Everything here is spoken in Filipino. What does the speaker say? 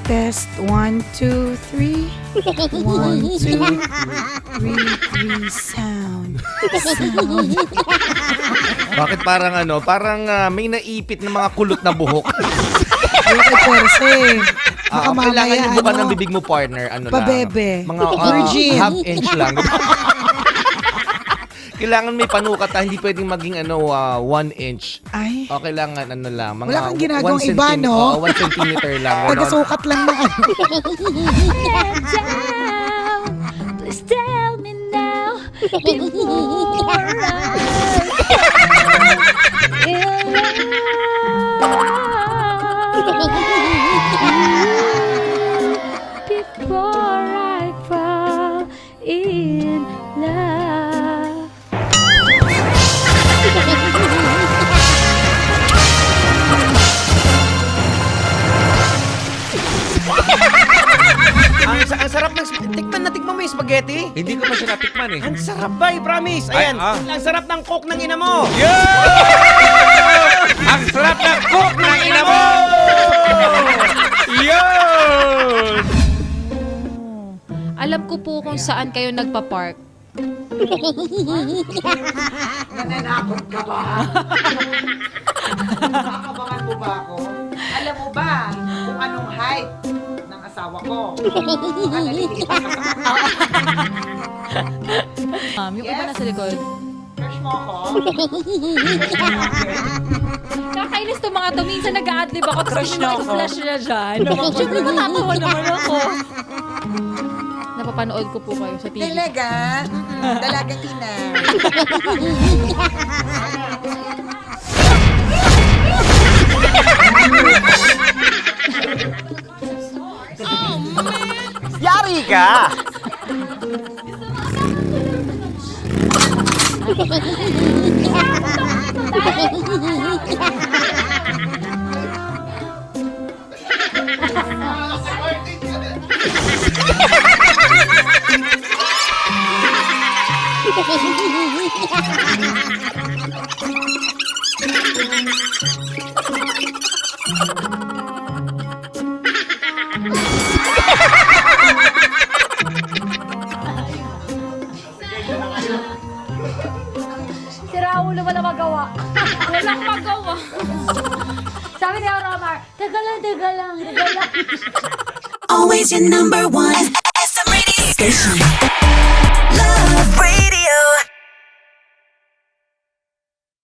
Test 1, 2, 3. 1, 2, 3, sound. Sound. Bakit parang may naipit na mga kulot na buhok? Okay, Perse. Baka Kailangan mamaya, yung buka ng bibig mo, partner. Pabebe. Mga Virgin. half inch lang. Kailangan may panukat hindi pwedeng maging 1 inch. Ay. O kailangan lang. Mga Wala kang ginagawang 1 iba, no? 1 centimeter lang. ganon. Taga-sukat lang na ano. Please tell me now before I fall in love. Ang sarap ng tikman mo yung spaghetti. Hindi ko pa siya natikman eh. Ang sarap ba, promise. Ayan, ang sarap ng coke ng ina mo. Ang sarap ng cook ng ina mo! Yun! Alam ko po kung saan kayo nagpa-park. Nananakot ka ba? Nakakabangan mo ba ako? Alam mo ba kung anong height ng asawa ko? Baka nalilito ka sa Yung iba Yes. nasa likod. crush mo ako? Kakainis to mga to. Minsan nag-a-adlib ako. Tapos na ako. flash na dyan. Siyempre matatawa naman ako. Napapanood ko po kayo sa TV. Talaga? Dalagang ina. Yari ka! Si Raul na wala magawa. Walang magawa. Sabi ni Romar, teka lang. Always your number one. SM Radio Station.